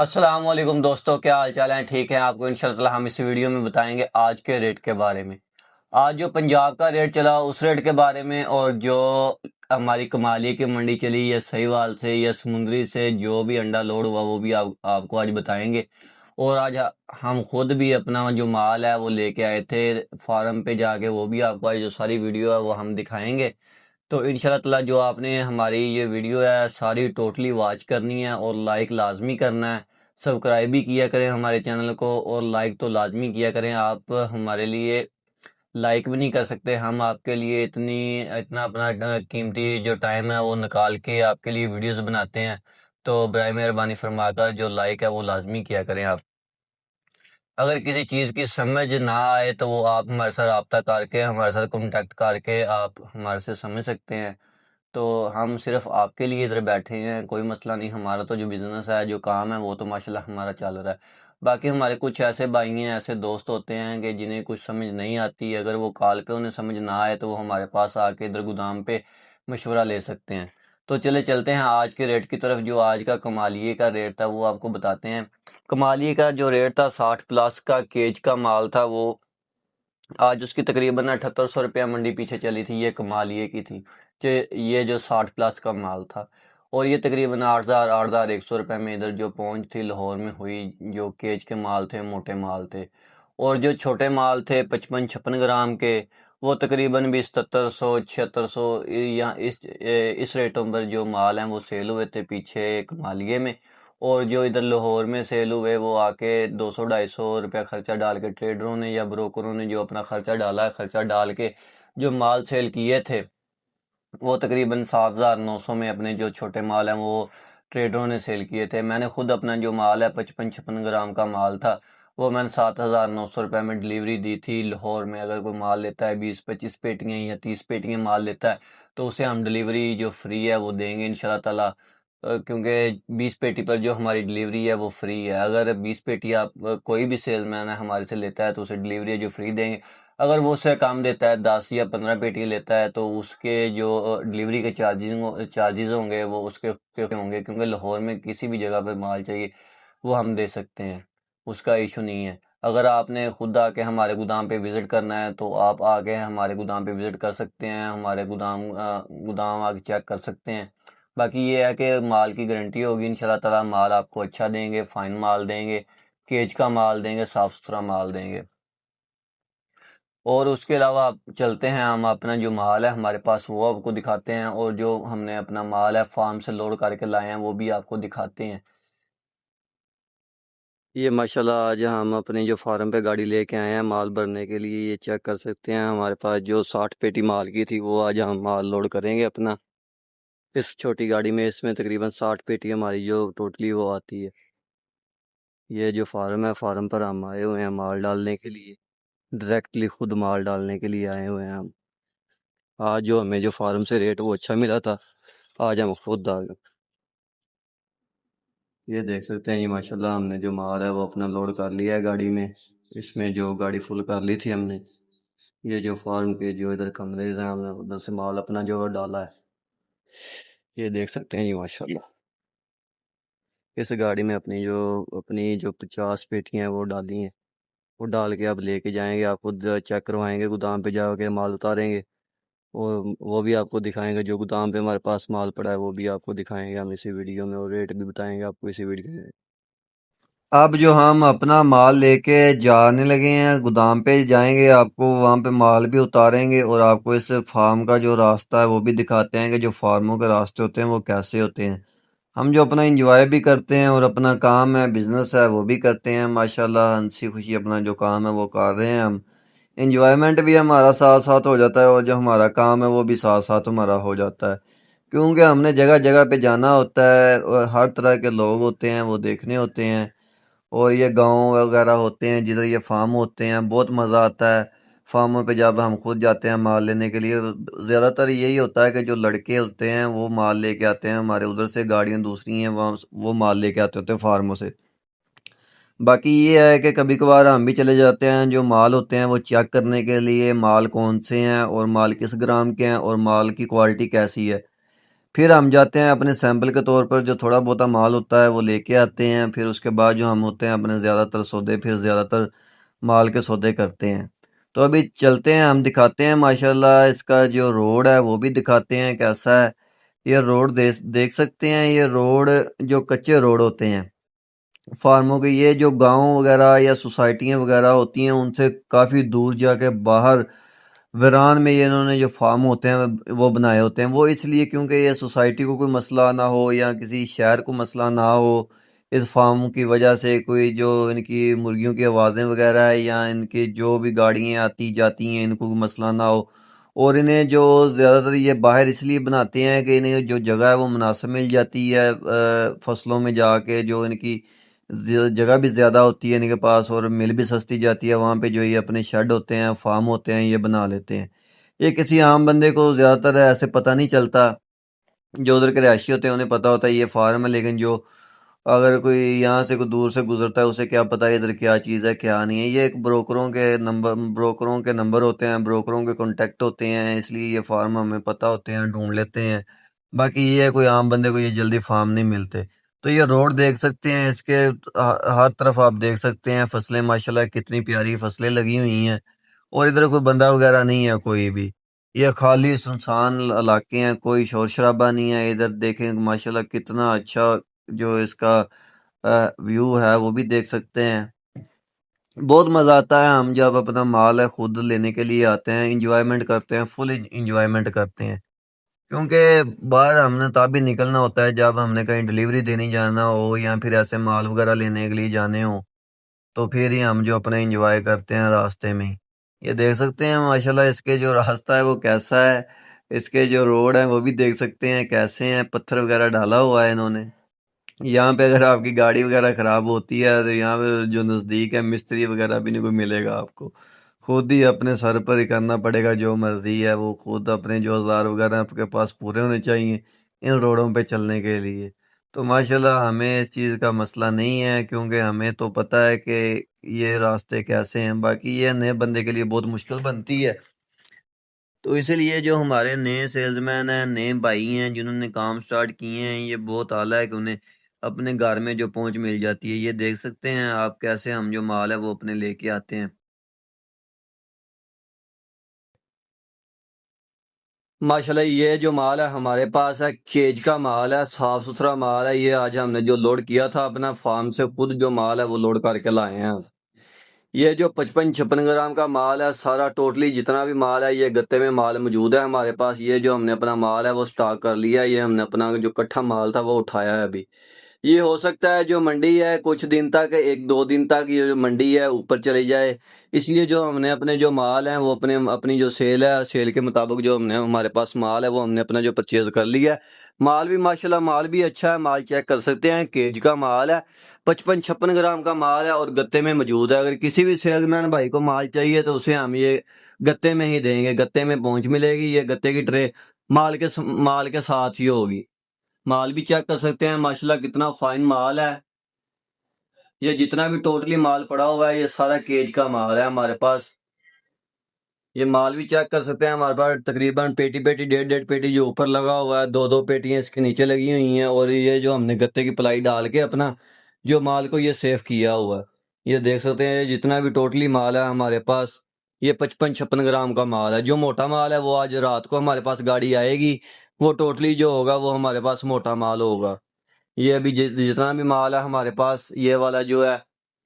अस्सलाम वालेकुम दोस्तों, क्या हाल चाल है? ठीक है? आपको इंशाल्लाह हम इस वीडियो में बताएंगे आज के रेट के बारे में। आज जो पंजाब का रेट चला उस रेट के बारे में, और जो हमारी कमाली की मंडी चली या सहीवाल से या समुंदरी से जो भी अंडा लोड हुआ वो भी आपको आज बताएंगे। और आज हम खुद भी अपना जो माल है वो लेके आए थे फार्म पे जाके, वो भी आपको आज जो सारी वीडियो है वो हम दिखाएंगे। तो इंशाल्लाह ताला जो आपने हमारी ये वीडियो है सारी टोटली वॉच करनी है और लाइक लाजमी करना है। सब्सक्राइब भी किया करें हमारे चैनल को, और लाइक तो लाजमी किया करें। आप हमारे लिए लाइक भी नहीं कर सकते, हम आपके लिए इतना अपना कीमती जो टाइम है वो निकाल के आपके लिए वीडियोस बनाते हैं। तो बराए मेहरबानी फरमाकर जो लाइक है वो लाजमी किया करें आप। अगर किसी चीज़ की समझ ना आए तो वो आप हमारे साथ रब्ता करके, हमारे साथ कॉन्टेक्ट करके आप हमारे से समझ सकते हैं। तो हम सिर्फ आपके लिए इधर बैठे हैं, कोई मसला नहीं। हमारा तो जो बिज़नेस है, जो काम है, वो तो माशाल्लाह हमारा चल रहा है। बाकी हमारे कुछ ऐसे भाई हैं, ऐसे दोस्त होते हैं कि जिन्हें कुछ समझ नहीं आती, अगर वो कॉल पे उन्हें समझ ना आए तो वो हमारे पास आके इधर गोदाम पे मशवरा ले सकते हैं। तो चले चलते हैं आज के रेट की तरफ। जो आज का कमालिए का रेट था वो आपको बताते हैं। कमालिए का जो रेट था 60 प्लस का केज का माल था, वो आज उसकी तकरीबन 7800 रुपया मंडी पीछे चली थी। ये कमालिए की थी कि ये जो 60 प्लस का माल था, और ये तकरीबन 8,100 रुपये में इधर जो पहुंच थी लाहौर में हुई। जो केज के माल थे, मोटे माल थे, और जो छोटे माल थे 55-56 ग्राम के, वो तकरीबन भी 7700-7600 या इस रेटों पर जो माल हैं वो सेल हुए थे पीछे कमालिए में। और जो इधर लाहौर में सेल हुए वो आके 200-250 रुपया खर्चा डाल के, ट्रेडरों ने या ब्रोकरों ने जो अपना खर्चा डाला है, खर्चा डाल के जो माल सेल किए थे, वो तकरीबन 7,900 में अपने जो छोटे माल हैं वो ट्रेडरों ने सेल किए थे। मैंने खुद अपना जो माल है 55-56 ग्राम का माल था, वो मैंने 7,900 रुपये में डिलीवरी दी थी लाहौर में। अगर कोई माल लेता है 20-25 पेटियाँ या 30 पेटियाँ माल लेता है तो उसे हम डिलीवरी जो फ्री है वो देंगे इंशाल्लाह ताला। क्योंकि 20 पेटी पर जो हमारी डिलीवरी है वो फ्री है। अगर 20 पेटी आप कोई भी सेलमैन है हमारे से लेता है तो उसे डिलीवरी जो फ्री देंगे। अगर वो उससे कम देता है, 10 या 15 पेटी लेता है, तो उसके जो डिलीवरी के चार्जेस होंगे वो उसके होंगे, क्योंकि लाहौर में किसी भी जगह पर माल चाहिए वो हम दे सकते हैं, उसका इशू नहीं है। अगर आपने खुद आके हमारे गोदाम पे विज़िट करना है तो आप आके हमारे गोदाम पे विज़िट कर सकते हैं, हमारे गोदाम आके चेक कर सकते हैं। बाकी ये है कि माल की गारंटी होगी इंशाल्लाह ताला। माल आपको अच्छा देंगे, फाइन माल देंगे, केज का माल देंगे, साफ़ सुथरा माल देंगे। और उसके अलावा आप चलते हैं, हम अपना जो माल है हमारे पास वो आपको दिखाते हैं, और जो हमने अपना माल है फार्म से लोड करके लाए हैं वो भी आपको दिखाते हैं। ये माशाल्लाह आज हम अपनी जो फार्म पे गाड़ी लेके आए हैं माल भरने के लिए। ये चेक कर सकते हैं, हमारे पास जो 60 पेटी माल की थी वो आज हम माल लोड करेंगे अपना इस छोटी गाड़ी में। इसमें तकरीबन 60 पेटी हमारी जो टोटली वो आती है। ये जो फार्म है, फार्म पर हम आए हुए हैं माल डालने के लिए, डायरेक्टली खुद माल डालने के लिए आए हुए हैं हम। आज जो हमें जो फार्म से रेट वो अच्छा मिला था, आज हम खुद आ गए। ये देख सकते हैं, ये माशाल्लाह हमने जो माल है वो अपना लोड कर लिया है गाड़ी में। इसमें जो गाड़ी फुल कर ली थी हमने। ये जो फार्म के जो इधर कमरे हैं, हमने उधर से माल अपना जो डाला है। ये देख सकते हैं, ये माशाल्लाह इस गाड़ी में अपनी जो 50 पेटियां हैं वो डाली हैं। वो डाल के आप लेके जाएंगे, आप खुद चेक करवाएंगे, गोदाम पे जाके माल उतारेंगे, और वो भी आपको दिखाएंगे। जो गोदाम पे हमारे पास माल पड़ा है वो भी आपको दिखाएंगे हम इसी वीडियो में, और रेट भी बताएंगे आपको इसी वीडियो में। अब जो हम अपना माल लेके जाने लगे हैं, गोदाम पे जाएंगे, आपको वहाँ पे माल भी उतारेंगे और आपको इस फार्म का जो रास्ता है वो भी दिखाते हैं कि जो फार्मों के रास्ते होते हैं वो कैसे होते हैं। हम जो अपना इंजॉय भी करते हैं और अपना काम है, बिजनेस है, वो भी करते हैं माशाल्लाह। हंसी खुशी अपना जो काम है वो कर रहे हैं हम। इंजॉयमेंट भी हमारा साथ साथ हो जाता है, और जो हमारा काम है वो भी साथ साथ हमारा हो जाता है, क्योंकि हमने जगह जगह पे जाना होता है और हर तरह के लोग होते हैं वो देखने होते हैं। और ये गांव वगैरह होते हैं जिधर ये फार्म होते हैं, बहुत मज़ा आता है फार्मों पे जब हम खुद जाते हैं माल लेने के लिए। ज़्यादातर यही होता है कि जो लड़के होते हैं वो माल लेके आते हैं, हमारे उधर से गाड़ियाँ दूसरी हैं वहाँ वो माल लेके आते होते हैं फार्मों से। बाकी ये है कि कभी कभार हम भी चले जाते हैं जो माल होते हैं वो चेक करने के लिए, माल कौन से हैं और माल किस ग्राम के हैं और माल की क्वालिटी कैसी है। फिर हम जाते हैं अपने सैंपल के तौर पर, जो थोड़ा बहुत माल होता है वो लेके आते हैं। फिर उसके बाद जो हम होते हैं अपने ज़्यादातर सौदे, फिर ज़्यादातर माल के सौदे करते हैं। तो अभी चलते हैं, हम दिखाते हैं माशाल्लाह इसका जो रोड है वो भी दिखाते हैं कैसा है। ये रोड देख सकते हैं, ये रोड जो कच्चे रोड होते हैं फार्मों के, ये जो गांव वगैरह या सोसाइटियां वगैरह होती हैं उनसे काफ़ी दूर जाके बाहर वीरान में ये इन्होंने जो फार्म होते हैं वो बनाए होते हैं। वो इसलिए क्योंकि ये सोसाइटी को कोई मसला ना हो या किसी शहर को मसला ना हो इस फार्म की वजह से। कोई जो इनकी मुर्गियों की आवाज़ें वगैरह है या इनकी जो भी गाड़ियाँ आती जाती हैं इनको कोई मसला ना हो। और इन्हें जो ज़्यादातर ये बाहर इसलिए बनाते हैं कि इन्हें जो जगह है वो मुनासिब मिल जाती है फसलों में जाके, जो इनकी जगह भी ज़्यादा होती है इनके पास और मिल भी सस्ती जाती है। वहाँ पे जो ये अपने शेड होते हैं, फार्म होते हैं, ये बना लेते हैं। ये किसी आम बंदे को ज़्यादातर ऐसे पता नहीं चलता। जो उधर के रहायशी होते हैं उन्हें पता होता है ये फार्म है, लेकिन जो अगर कोई यहाँ से कोई दूर से गुजरता है उसे क्या पता है इधर क्या चीज़ है क्या नहीं है। ये एक ब्रोकरों के नंबर होते हैं, ब्रोकरों के कॉन्टेक्ट होते हैं, इसलिए ये फार्म हमें पता होते हैं, ढूंढ लेते हैं। बाकी ये है कोई आम बंदे को ये जल्दी फार्म नहीं मिलते। तो ये रोड देख सकते हैं, इसके हर तरफ आप देख सकते हैं फसलें, माशाल्लाह कितनी प्यारी फसलें लगी हुई हैं। और इधर कोई बंदा वगैरह नहीं है कोई भी। ये खाली सुनसान इलाके हैं, कोई शोर शराबा नहीं है। इधर देखें माशाल्लाह कितना अच्छा जो इसका व्यू है वो भी देख सकते हैं। बहुत मज़ा आता है हम जब अपना माल है खुद लेने के लिए आते हैं, इंजॉयमेंट करते हैं, फुल इंजॉयमेंट करते हैं। क्योंकि बाहर हमने तभी निकलना होता है जब हमने कहीं डिलीवरी देने जाना हो या फिर ऐसे माल वगैरह लेने के लिए जाने हो, तो फिर ही हम जो अपना एंजॉय करते हैं रास्ते में ही। ये देख सकते हैं माशाल्लाह इसके जो रास्ता है वो कैसा है, इसके जो रोड है वो भी देख सकते हैं कैसे हैं, पत्थर वगैरह डाला हुआ है इन्होंने। यहाँ पे अगर आपकी गाड़ी वगैरह ख़राब होती है तो यहाँ पे जो नज़दीक है मिस्त्री वगैरह भी नहीं कोई मिलेगा आपको। खुद ही अपने सर पर ही करना पड़ेगा जो मर्ज़ी है वो, खुद अपने जो औज़ार वगैरह आपके पास पूरे होने चाहिए इन रोडों पे चलने के लिए। तो माशाल्लाह हमें इस चीज़ का मसला नहीं है, क्योंकि हमें तो पता है कि ये रास्ते कैसे हैं। बाकी ये नए बंदे के लिए बहुत मुश्किल बनती है। तो इसीलिए जो हमारे नए सेल्समैन हैं, नए भाई हैं जिन्होंने काम स्टार्ट किए हैं, ये बहुत आला है कि उन्हें अपने घर में जो पहुंच मिल जाती है। ये देख सकते हैं आप कैसे हम जो माल है वो अपने लेके आते हैं। माशाल्लाह ये जो माल है हमारे पास है, केज का माल है, साफ सुथरा माल है। ये आज हमने जो लोड किया था अपना फार्म से, खुद जो माल है वो लोड करके लाए हैं। ये जो 55-56 ग्राम का माल है, सारा टोटली जितना भी माल है ये गत्ते में माल मौजूद है हमारे पास। ये जो हमने अपना माल है वो स्टॉक कर लिया है। ये हमने अपना जो कट्ठा माल था वो उठाया है अभी। ये हो सकता है जो मंडी है कुछ दिन तक, 1-2 दिन तक ये जो मंडी है ऊपर चली जाए। इसलिए जो हमने अपने जो माल है वो अपने अपनी जो सेल है, सेल के मुताबिक जो हमने हमारे पास माल है वो हमने अपना जो परचेज कर लिया है। माल भी माशाल्लाह माल भी अच्छा है, माल चेक कर सकते हैं, केज का माल है, 55-56 ग्राम का माल है और गत्ते में मौजूद है। अगर किसी भी सेल्समैन भाई को माल चाहिए तो उसे हम ये गत्ते में ही देंगे, गत्ते में पहुंच मिलेगी। ये गत्ते की ट्रे माल के साथ ही होगी। माल भी चेक कर सकते हैं माशाल्लाह कितना फाइन माल है। ये जितना भी टोटली माल पड़ा हुआ है ये सारा केज का माल है हमारे पास। ये माल भी चेक कर सकते हैं हमारे पास तकरीबन पेटी पेटी, 1.5 पेटी जो ऊपर लगा हुआ है, 2-2 पेटियां इसके नीचे लगी हुई हैं। और ये जो हमने गत्ते की प्लाई डाल के अपना जो माल को ये सेफ किया हुआ है। ये देख सकते हैं जितना भी टोटली माल है हमारे पास, ये 55-56 ग्राम का माल है। जो मोटा माल है वो आज रात को हमारे पास गाड़ी आएगी, वो टोटली जो होगा वो हमारे पास मोटा माल होगा। ये अभी जितना भी माल है हमारे पास, ये वाला जो है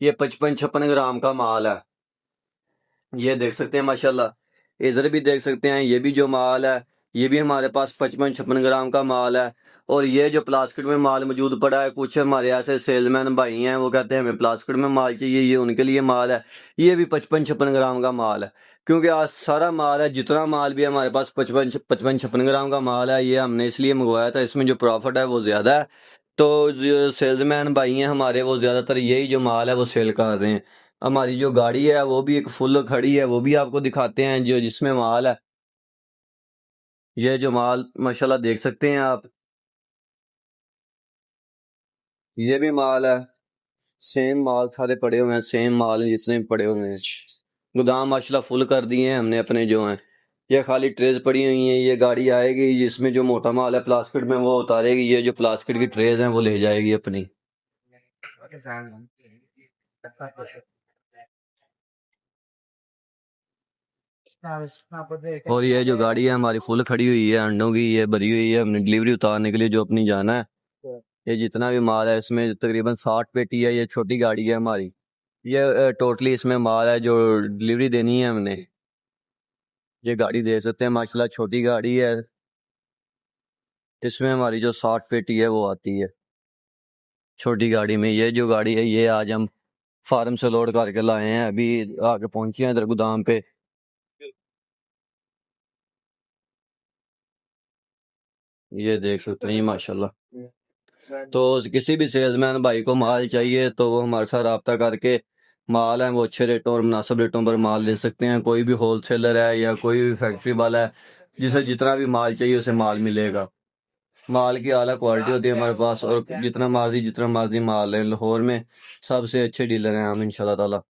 ये 55-56 ग्राम का माल है। ये देख सकते हैं माशाल्लाह। इधर भी देख सकते हैं, ये भी जो माल है ये भी हमारे पास 55-56 ग्राम का माल है। और ये जो प्लास्टिक में माल मौजूद पड़ा है, कुछ हमारे ऐसे सेल्समैन भाई हैं वो कहते हैं हमें प्लास्टिक में माल चाहिए, ये उनके लिए माल है। ये भी 55-56 ग्राम का माल है। क्योंकि आज सारा माल है, जितना माल भी हमारे पास 55-56 ग्राम का माल है, ये हमने इसलिए मंगवाया था, इसमें जो प्रॉफिट है वो ज्यादा है। तो जो सेल्समैन भाई हैं हमारे वो ज्यादातर यही जो माल है वो सेल कर रहे हैं। हमारी जो गाड़ी है वो भी एक फुल खड़ी है, वो भी आपको दिखाते हैं जो जिसमें माल है। ये जो माल माशाल्लाह देख सकते हैं आप, ये भी माल है। सेम माल सारे पड़े हुए हैं, सेम माल जितने भी पड़े हुए हैं। गोदाम माशाल्लाह फुल कर दिए हैं हमने अपने जो हैं। ये खाली ट्रेज पड़ी हुई हैं, ये गाड़ी आएगी जिसमें जो मोटा माल है प्लास्टिक में वो उतारेगी, ये जो प्लास्टिक की ट्रेज हैं वो ले जाएगी अपनी। और ये जो गाड़ी है हमारी फुल खड़ी हुई है अंडों की, ये भरी हुई है, हमने डिलीवरी उतारने के लिए जो अपनी जाना है। ये जितना भी माल है इसमें तकरीबन 60 पेटी है, ये छोटी गाड़ी है हमारी। ये टोटली इसमें माल है जो डिलीवरी देनी है हमने। ये गाड़ी दे सकते हैं माशाल्लाह, छोटी गाड़ी है, इसमें हमारी जो 60 पेटी है वो आती है छोटी गाड़ी में। ये जो गाड़ी है ये आज हम फार्म से लोड करके लाए हैं, अभी आके पहुंचे हैं इधर गोदाम पे। ये देख सकते हैं माशाल्लाह। तो किसी भी सेल्समैन भाई को माल चाहिए तो वो हमारे साथ रब्ता करके माल है वो अच्छे रेटों और मुनासिब रेटों पर माल ले सकते हैं। कोई भी होलसेलर है या कोई भी फैक्ट्री वाला है, जिसे जितना भी माल चाहिए उसे माल मिलेगा। माल की आला क्वालिटी होती है हमारे पास, और जितना मर्जी माल है। लाहौर में सबसे अच्छे डीलर हैं हम इंशाल्लाह ताला।